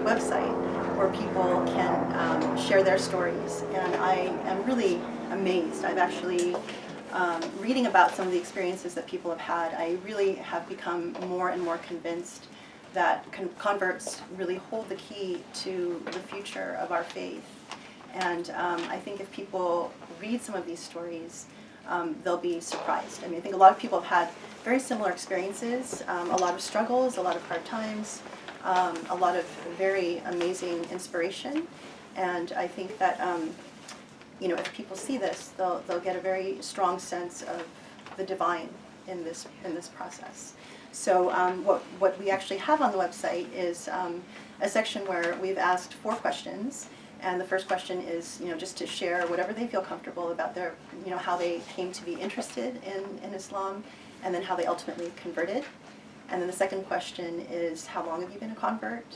website where people can share their stories. And I am really amazed. I've actually, reading about some of the experiences that people have had, I really have become more and more convinced that converts really hold the key to the future of our faith. And I think if people read some of these stories, they'll be surprised. I mean, I think a lot of people have had very similar experiences, a lot of struggles, a lot of hard times, a lot of very amazing inspiration. And I think that, if people see this, they'll get a very strong sense of the divine in this process. So what we actually have on the website is a section where we've asked 4 questions. And the first question is, just to share whatever they feel comfortable about their, how they came to be interested in Islam, and then how they ultimately converted. And then the second question is, how long have you been a convert?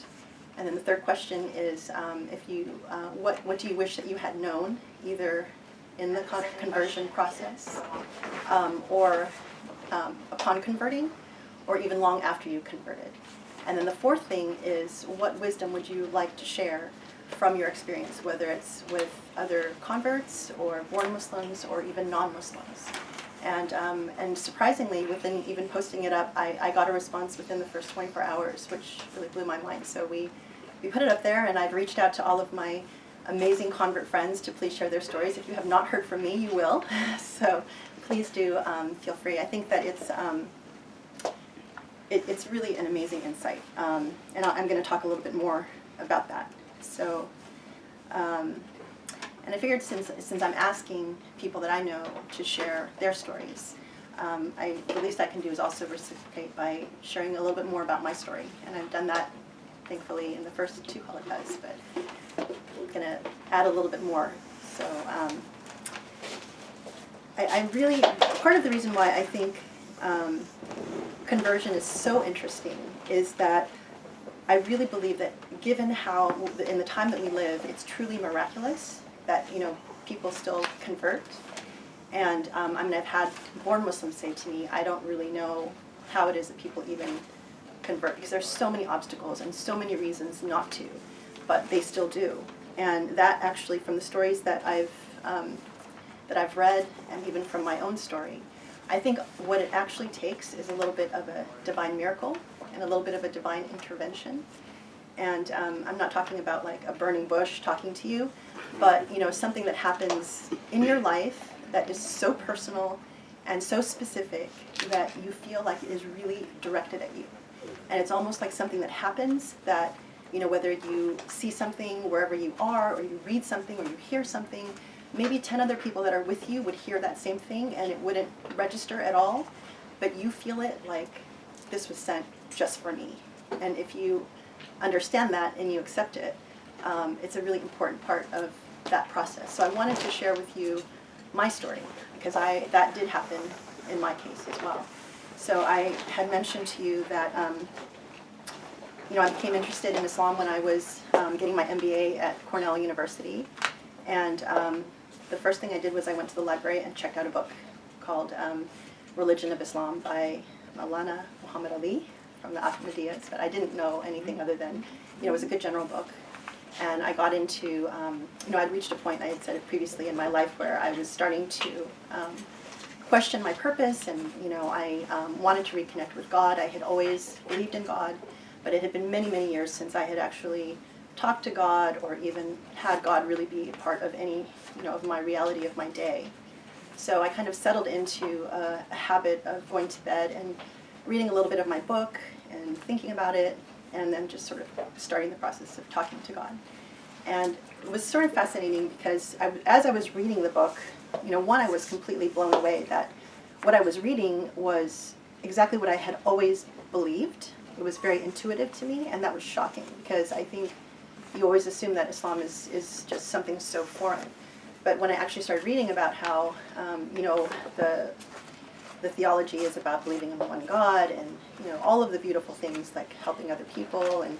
And then the third question is, what do you wish that you had known, either in the conversion process, or upon converting, or even long after you converted. And then the fourth thing is, what wisdom would you like to share from your experience, whether it's with other converts or born Muslims or even non-Muslims. And surprisingly, within even posting it up, I got a response within the first 24 hours, which really blew my mind. So we put it up there, and I've reached out to all of my amazing convert friends to please share their stories. If you have not heard from me, you will. So please do feel free. I think that it's really an amazing insight. And I'm going to talk a little bit more about that. So, and I figured since I'm asking people that I know to share their stories, the least I can do is also reciprocate by sharing a little bit more about my story. And I've done that, thankfully, in the first 2 halakas, but I'm going to add a little bit more. So I really, part of the reason why I think conversion is so interesting is that I really believe that given how, in the time that we live, it's truly miraculous that, people still convert. And I've had born Muslims say to me, I don't really know how it is that people even convert, because there's so many obstacles and so many reasons not to, but they still do. And that actually, from the stories that I've read, and even from my own story, I think what it actually takes is a little bit of a divine miracle and a little bit of a divine intervention. And I'm not talking about like a burning bush talking to you, but something that happens in your life that is so personal and so specific that you feel like it is really directed at you. And it's almost like something that happens that, whether you see something wherever you are, or you read something, or you hear something, maybe 10 other people that are with you would hear that same thing and it wouldn't register at all, but you feel it like this was sent just for me. And if you understand that and you accept it, it's a really important part of that process. So I wanted to share with you my story, because that did happen in my case as well. So I had mentioned to you that I became interested in Islam when I was getting my MBA at Cornell University. And the first thing I did was I went to the library and checked out a book called Religion of Islam by Maulana Muhammad Ali from the Ahmadiyyas, but I didn't know anything other than, it was a good general book. And I got into, I'd reached a point, I had said it previously in my life, where I was starting to question my purpose, and, I wanted to reconnect with God. I had always believed in God, but it had been many, many years since I had actually talked to God or even had God really be a part of any, of my reality of my day. So I kind of settled into a habit of going to bed and reading a little bit of my book and thinking about it, and then just sort of starting the process of talking to God. And it was sort of fascinating because as I was reading the book, one, I was completely blown away that what I was reading was exactly what I had always believed. It was very intuitive to me, and that was shocking, because I think you always assume that Islam is just something so foreign. But when I actually started reading about how, the theology is about believing in the one God, and all of the beautiful things like helping other people, and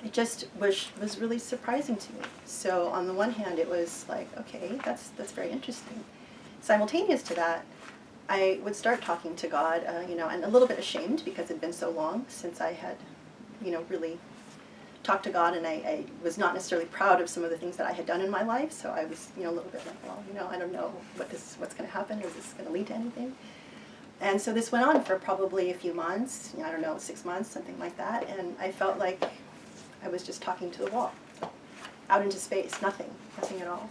it just was really surprising to me. So on the one hand, it was like, okay, that's very interesting. Simultaneous to that, I would start talking to God, and a little bit ashamed because it had been so long since I had, really talked to God, and I was not necessarily proud of some of the things that I had done in my life, so I was, a little bit like, well, I don't know what's going to happen. Is this going to lead to anything? And so this went on for probably a few months, I don't know, 6 months, something like that, and I felt like I was just talking to the wall, out into space, nothing at all.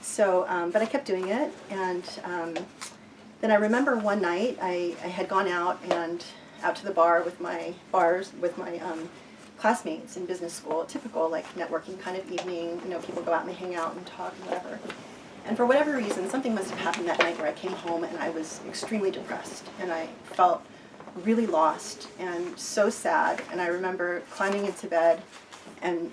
So, but I kept doing it, and then I remember one night I had gone out to the bar with my classmates in business school, typical like networking kind of evening. People go out and they hang out and talk and whatever. And for whatever reason, something must have happened that night where I came home and I was extremely depressed, and I felt really lost and so sad. And I remember climbing into bed and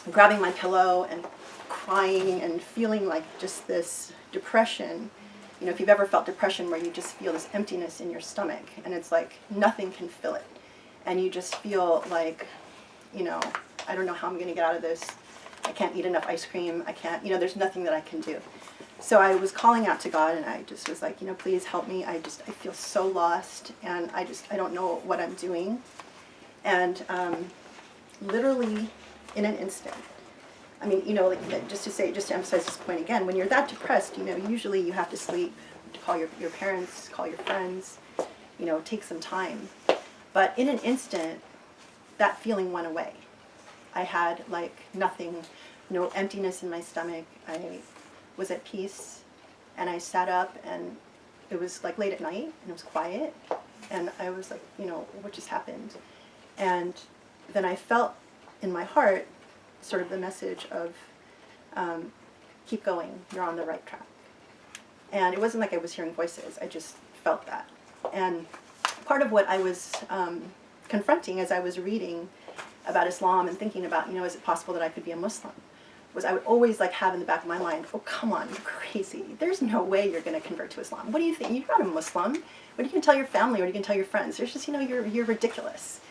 grabbing my pillow and crying and feeling like just this depression. If you've ever felt depression where you just feel this emptiness in your stomach and it's like nothing can fill it, and you just feel like, I don't know how I'm going to get out of this. I can't eat enough ice cream. I can't, there's nothing that I can do. So I was calling out to God, and I just was like, please help me. I feel so lost, and I don't know what I'm doing. And literally in an instant, just to emphasize this point again, when you're that depressed, usually you have to sleep, call your parents, call your friends, take some time. But in an instant, that feeling went away. I had like nothing, no emptiness in my stomach. I was at peace, and I sat up, and it was like late at night, and it was quiet, and I was like, what just happened? And then I felt in my heart sort of the message of keep going, you're on the right track. And it wasn't like I was hearing voices, I just felt that. And part of what I was confronting as I was reading about Islam and thinking about, is it possible that I could be a Muslim, was I would always have in the back of my mind, oh, come on, you're crazy. There's no way you're going to convert to Islam. What do you think? You're not a Muslim. What are you going to tell your family? What are you going to tell your friends? There's just, you're ridiculous.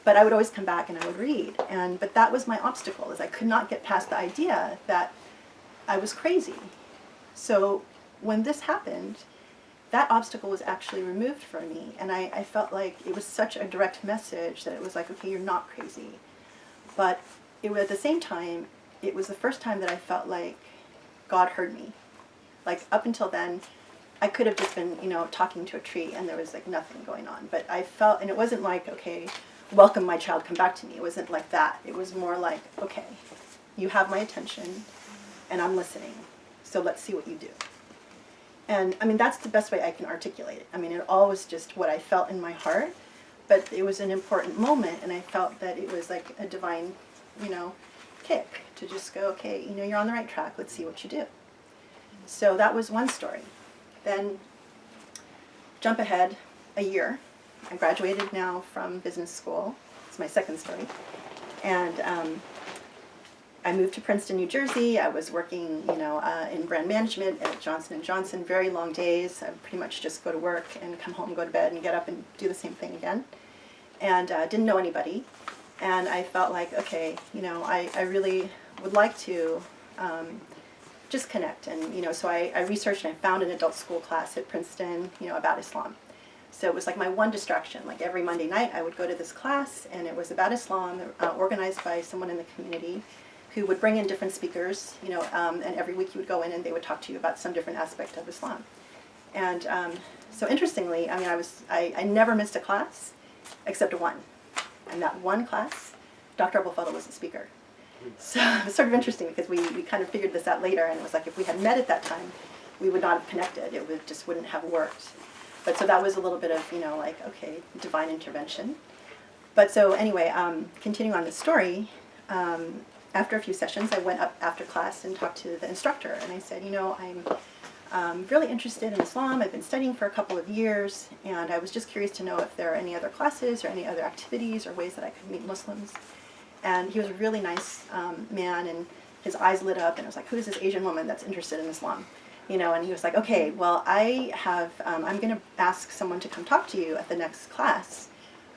But I would always come back and I would read. But that was my obstacle, is I could not get past the idea that I was crazy. So when this happened, that obstacle was actually removed from me. And I felt like it was such a direct message that it was like, okay, you're not crazy. But at the same time, it was the first time that I felt like God heard me. Like up until then, I could have just been, talking to a tree and there was like nothing going on. But I felt, and it wasn't like, okay, welcome my child, come back to me. It wasn't like that. It was more like, okay, you have my attention and I'm listening. So let's see what you do. And that's the best way I can articulate it. It all was just what I felt in my heart, but it was an important moment, and I felt that it was like a divine, kick to just go, okay, you're on the right track, let's see what you do. So that was one story. Then jump ahead a year. I graduated now from business school. It's my second story. And I moved to Princeton, New Jersey. I was working, in brand management at Johnson & Johnson, very long days. I would pretty much just go to work and come home, go to bed, and get up and do the same thing again. And didn't know anybody. And I felt like, okay, I really would like to just connect. And, so I researched and I found an adult school class at Princeton, about Islam. So it was like my one distraction. Like every Monday night I would go to this class, and it was about Islam, organized by someone in the community who would bring in different speakers, and every week you would go in and they would talk to you about some different aspect of Islam. And so interestingly, I never missed a class except one. And that one class, Dr. Abul-Fadl was the speaker. So it was sort of interesting because we kind of figured this out later, and it was like if we had met at that time, we would not have connected. It just wouldn't have worked. But so that was a little bit of, like, okay, divine intervention. But so anyway, continuing on the story, after a few sessions, I went up after class and talked to the instructor, and I said, I'm really interested in Islam. I've been studying for a couple of years, and I was just curious to know if there are any other classes or any other activities or ways that I could meet Muslims. And he was a really nice man, and his eyes lit up, and I was like, who is this Asian woman that's interested in Islam? And he was like, okay, well, I'm going to ask someone to come talk to you at the next class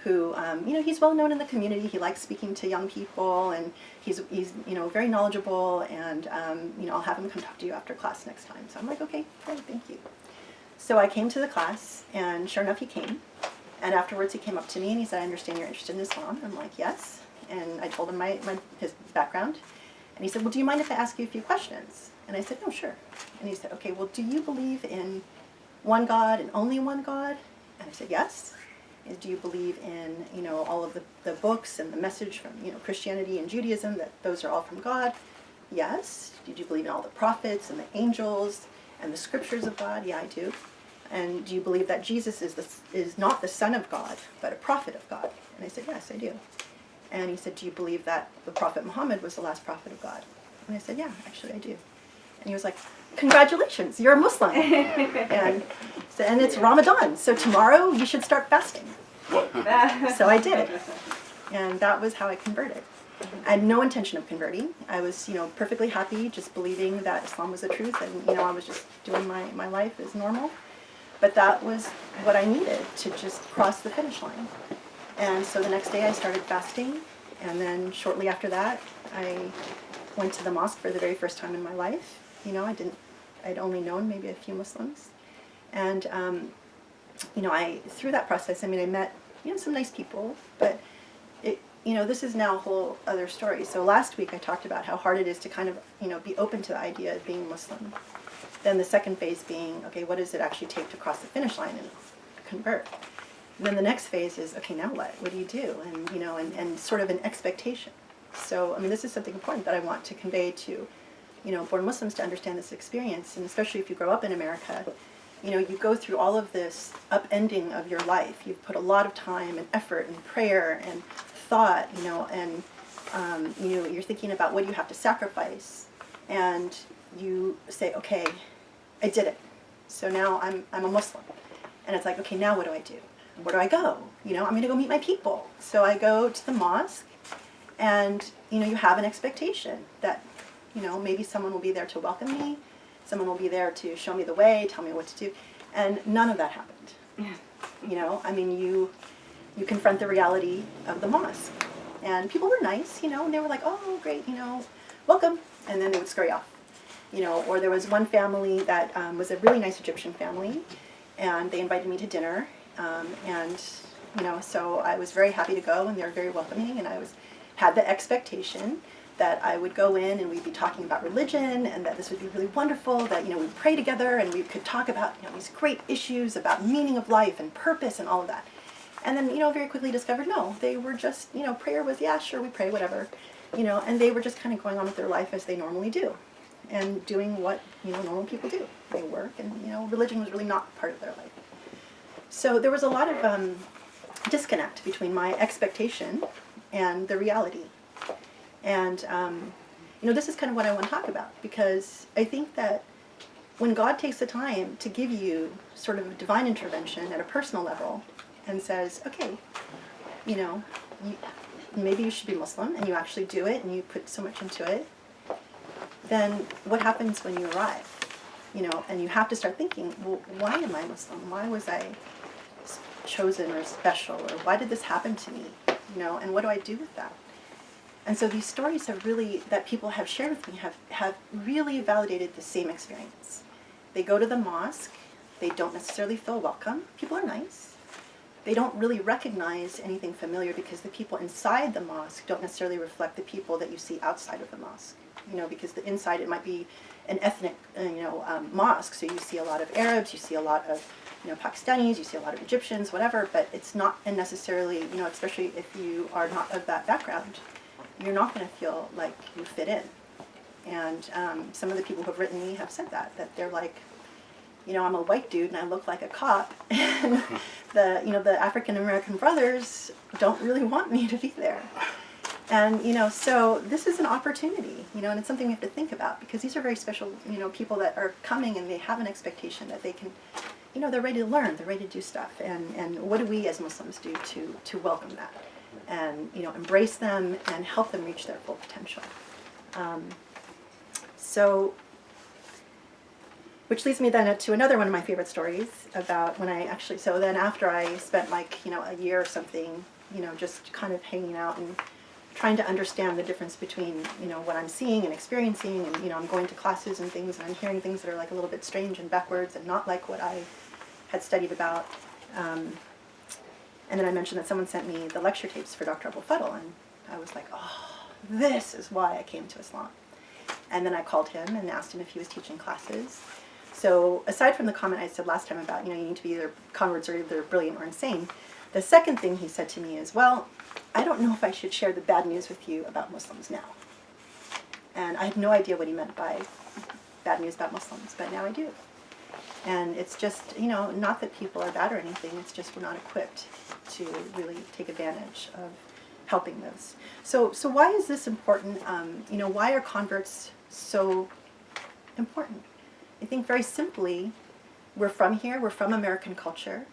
who, he's well known in the community. He likes speaking to young people, and he's very knowledgeable, and, I'll have him come talk to you after class next time. So I'm like, okay, great, thank you. So I came to the class, and sure enough, he came. And afterwards, he came up to me, and he said, I understand you're interested in Islam. I'm like, yes. And I told him his background. And he said, well, do you mind if I ask you a few questions? And I said, no, sure. And he said, okay, well, do you believe in one God and only one God? And I said, yes. And do you believe in, all of the books and the message from, Christianity and Judaism, that those are all from God? Yes. Did you believe in all the prophets and the angels and the scriptures of God? Yeah, I do. And do you believe that Jesus is not the Son of God, but a prophet of God? And I said, yes, I do. And he said, do you believe that the Prophet Muhammad was the last prophet of God? And I said, yeah, actually I do. And he was like, congratulations, you're a Muslim. And it's Ramadan, so tomorrow you should start fasting. So I did. And that was how I converted. I had no intention of converting. I was, perfectly happy just believing that Islam was the truth, and, I was just doing my life as normal. But that was what I needed to just cross the finish line. And so the next day I started fasting, and then shortly after that I went to the mosque for the very first time in my life. I'd only known maybe a few Muslims. And, through that process, I met, some nice people, but this is now a whole other story. So last week I talked about how hard it is to kind of, be open to the idea of being Muslim. Then the second phase being, okay, what does it actually take to cross the finish line and convert? And then the next phase is, okay, now what? What do you do? And, and sort of an expectation. So, this is something important that I want to convey to, born Muslims to understand this experience, and especially if you grow up in America, you go through all of this upending of your life. You've put a lot of time and effort and prayer and thought, and, you're thinking about what you have to sacrifice, and you say, okay, I did it. So now I'm a Muslim. And it's like, okay, now what do I do? Where do I go? I'm going to go meet my people. So I go to the mosque, and, you have an expectation that, maybe someone will be there to welcome me, someone will be there to show me the way, tell me what to do, and none of that happened. You confront the reality of the mosque. And people were nice, and they were like, oh, great, welcome, and then they would scurry off. Or there was one family that was a really nice Egyptian family, and they invited me to dinner, and so I was very happy to go, and they were very welcoming, and I had the expectation that I would go in and we'd be talking about religion, and that this would be really wonderful, that we'd pray together and we could talk about these great issues about meaning of life and purpose and all of that. And then very quickly discovered, no, they were just, prayer was, yeah, sure, we pray, whatever, and they were just kind of going on with their life as they normally do, and doing what normal people do. They work, and religion was really not part of their life. So there was a lot of disconnect between my expectation and the reality. And this is kind of what I want to talk about, because I think that when God takes the time to give you sort of a divine intervention at a personal level and says, okay, maybe you should be Muslim, and you actually do it and you put so much into it, then what happens when you arrive? And you have to start thinking, well, why am I Muslim? Why was I chosen or special? Or why did this happen to me? And what do I do with that? And so these stories that people have shared with me have really validated the same experience. They go to the mosque, they don't necessarily feel welcome. People are nice. They don't really recognize anything familiar because the people inside the mosque don't necessarily reflect the people that you see outside of the mosque. Because the inside, it might be an ethnic, mosque. So you see a lot of Arabs, you see a lot of, Pakistanis, you see a lot of Egyptians, whatever, but it's not necessarily, especially if you are not of that background, you're not going to feel like you fit in. And some of the people who have written me have said that they're like, I'm a white dude and I look like a cop, and the African American brothers don't really want me to be there. And, so this is an opportunity, and it's something we have to think about, because these are very special, people that are coming, and they have an expectation that they can, they're ready to learn, they're ready to do stuff. And what do we as Muslims do to welcome that? And, embrace them and help them reach their full potential. Which leads me then to another one of my favorite stories about when so then after I spent a year or something, just kind of hanging out and trying to understand the difference between, what I'm seeing and experiencing, and, I'm going to classes and things, and I'm hearing things that are a little bit strange and backwards and not like what I had studied about. And then I mentioned that someone sent me the lecture tapes for Dr. Abul Fadl, and I was like, oh, this is why I came to Islam. And then I called him and asked him if he was teaching classes. So aside from the comment I said last time about, you need to be either converts or either brilliant or insane, the second thing he said to me is, well, I don't know if I should share the bad news with you about Muslims now. And I had no idea what he meant by bad news about Muslims, but now I do. And it's just, not that people are bad or anything, it's just we're not equipped to really take advantage of helping those. So why is this important? Why are converts so important? I think very simply, we're from here, we're from American culture.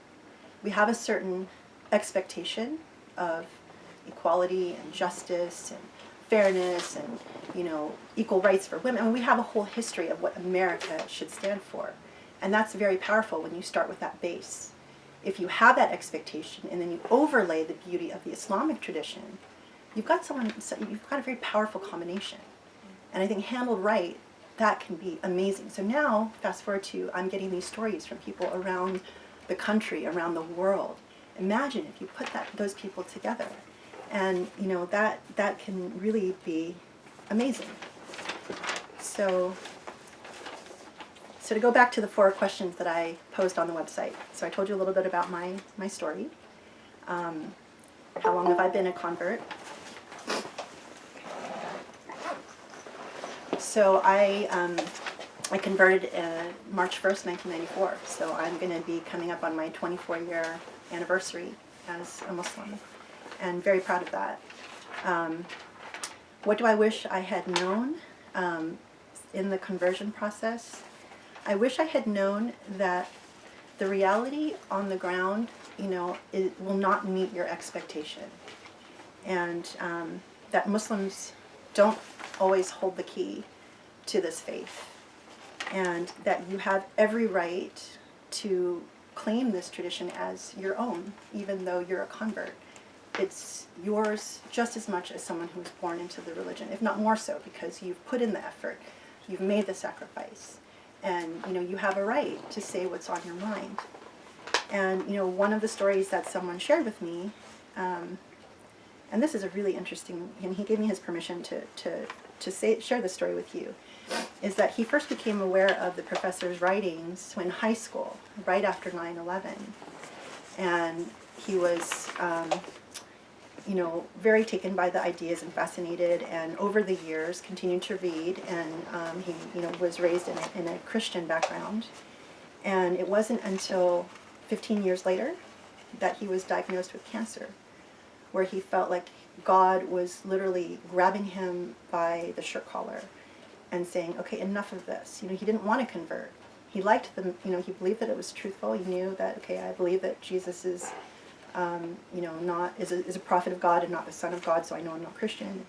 We have a certain expectation of equality and justice and fairness and, equal rights for women. And we have a whole history of what America should stand for. And that's very powerful when you start with that base. If you have that expectation and then you overlay the beauty of the Islamic tradition, you've got a very powerful combination. And I think handled right, that can be amazing. So now, fast forward to, I'm getting these stories from people around the country, around the world. Imagine if you put those people together. And, that can really be amazing. So to go back to the 4 questions that I posed on the website. So I told you a little bit about my story. How long have I been a convert? So I converted March 1st, 1994. So I'm going to be coming up on my 24-year anniversary as a Muslim, and very proud of that. What do I wish I had known in the conversion process? I wish I had known that the reality on the ground, it will not meet your expectation. And that Muslims don't always hold the key to this faith. And that you have every right to claim this tradition as your own, even though you're a convert. It's yours just as much as someone who was born into the religion, if not more so, because you've put in the effort, you've made the sacrifice. And, you have a right to say what's on your mind. And, one of the stories that someone shared with me, and this is a really interesting, and he gave me his permission to share this story with you, is that he first became aware of the professor's writings in high school, right after 9/11. And he was, very taken by the ideas and fascinated, and over the years continued to read, and he, was raised in a Christian background. And it wasn't until 15 years later that he was diagnosed with cancer, where he felt like God was literally grabbing him by the shirt collar and saying, okay, enough of this. He didn't want to convert. He liked them, he believed that it was truthful. He knew that, okay, I believe that Jesus is is a prophet of God and not the Son of God, so I know I'm not Christian.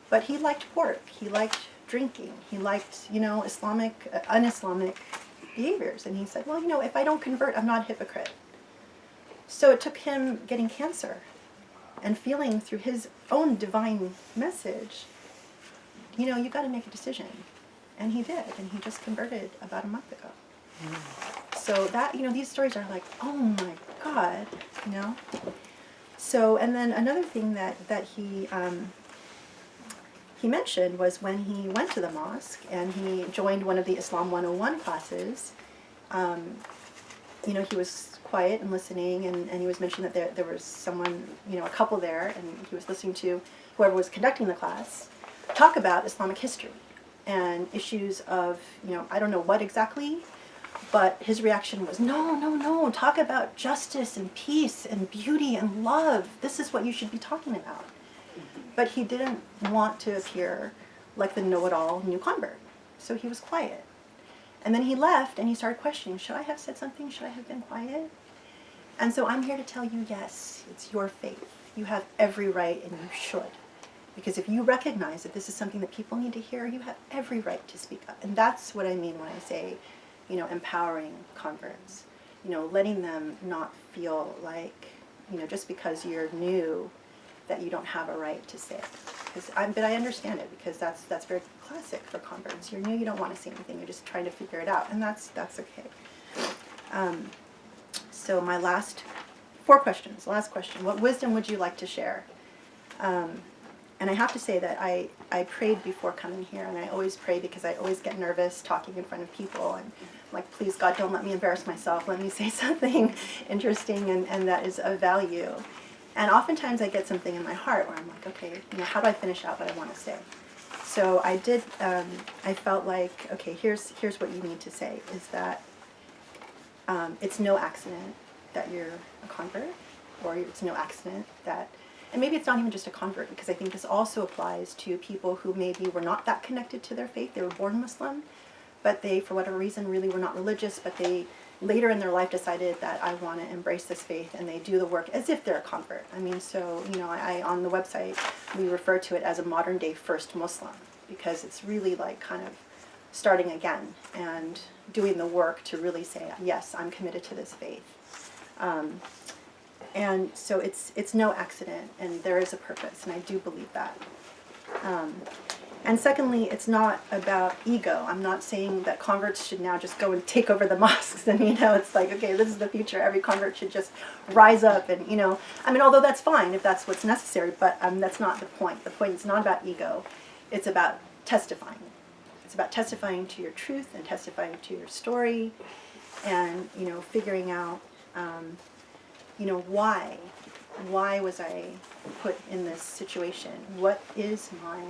But he liked pork. He liked drinking. He liked, un-Islamic behaviors. And he said, well, if I don't convert, I'm not a hypocrite. So it took him getting cancer and feeling through his own divine message, you got to make a decision. And he did, and he just converted about a month ago. So that, these stories are like, oh my God, So, and then another thing that he mentioned was when he went to the mosque and he joined one of the Islam 101 classes, he was quiet and listening, and he was mentioning that there was someone, a couple there, and he was listening to whoever was conducting the class talk about Islamic history and issues of, I don't know what exactly, but his reaction was, no, talk about justice and peace and beauty and love. This is what you should be talking about. But he didn't want to appear like the know-it-all new convert, so he was quiet. And then he left and he started questioning, should I have said something? Should I have been quiet? And so I'm here to tell you, yes, it's your faith. You have every right, and you should. Because if you recognize that this is something that people need to hear, you have every right to speak up. And that's what I mean when I say, empowering converts. Letting them not feel like, just because you're new, that you don't have a right to say it. But I understand it, because that's very classic for converts. You're new, you don't want to say anything, you're just trying to figure it out, and that's okay. So my last 4 questions. Last question: what wisdom would you like to share? And I have to say that I prayed before coming here, and I always pray because I always get nervous talking in front of people, and I'm like, please God, don't let me embarrass myself, let me say something interesting and that is of value. And oftentimes I get something in my heart where I'm like, okay, how do I finish out what I want to say? So I did, I felt like, okay, here's what you need to say, is that it's no accident that you're a convert, or it's no accident that, and maybe it's not even just a convert, because I think this also applies to people who maybe were not that connected to their faith. They were born Muslim, but they, for whatever reason, really were not religious, but they later in their life decided that I want to embrace this faith, and they do the work as if they're a convert. I mean, so, I on the website, we refer to it as a modern day first Muslim, because it's really like kind of starting again and doing the work to really say, yes, I'm committed to this faith. And so it's no accident, and there is a purpose, and I do believe that. And secondly, it's not about ego. I'm not saying that converts should now just go and take over the mosques, and it's like, okay, this is the future. Every convert should just rise up, and I mean, although that's fine if that's what's necessary, but that's not the point. The point is not about ego. It's about testifying. It's about testifying to your truth and testifying to your story, and figuring out. Why was I put in this situation? What is my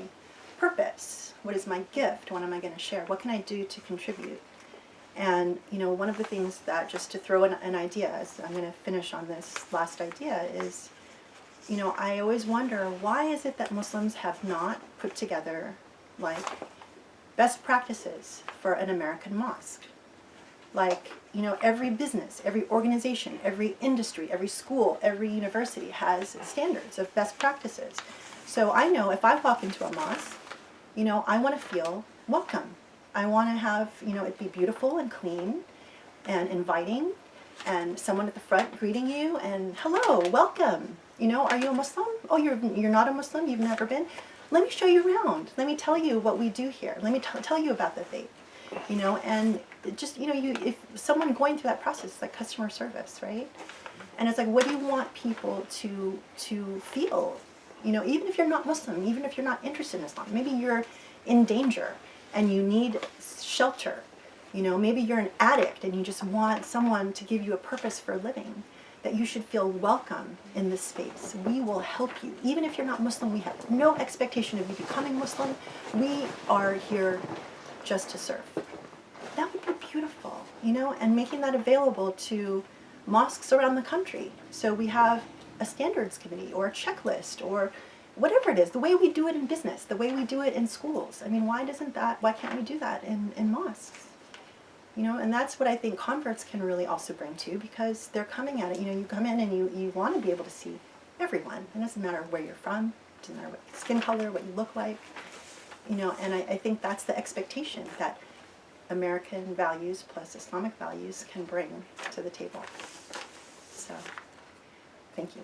purpose? What is my gift? What am I going to share? What can I do to contribute? And, one of the things that, just to throw an idea, as I'm going to finish on this last idea, is, I always wonder, why is it that Muslims have not put together, like, best practices for an American mosque? Like, every business, every organization, every industry, every school, every university has standards of best practices. So I know if I walk into a mosque, I want to feel welcome. I want to have, it be beautiful and clean and inviting, and someone at the front greeting you and, hello, welcome. Are you a Muslim? Oh, you're not a Muslim? You've never been? Let me show you around. Let me tell you what we do here. Let me tell you about the faith. And just, if someone going through that process, it's like customer service, right? And it's like, what do you want people to feel? Even if you're not Muslim, even if you're not interested in Islam, maybe you're in danger and you need shelter. Maybe you're an addict and you just want someone to give you a purpose for living, that you should feel welcome in this space. We will help you. Even if you're not Muslim, we have no expectation of you becoming Muslim. We are here just to serve. That would be beautiful, and making that available to mosques around the country. So we have a standards committee or a checklist or whatever it is, the way we do it in business, the way we do it in schools. I mean, why can't we do that in mosques? And that's what I think converts can really also bring to, because they're coming at it, you come in and you want to be able to see everyone. It doesn't matter where you're from, it doesn't matter what skin color, what you look like. And I think that's the expectation that American values plus Islamic values can bring to the table. So, thank you.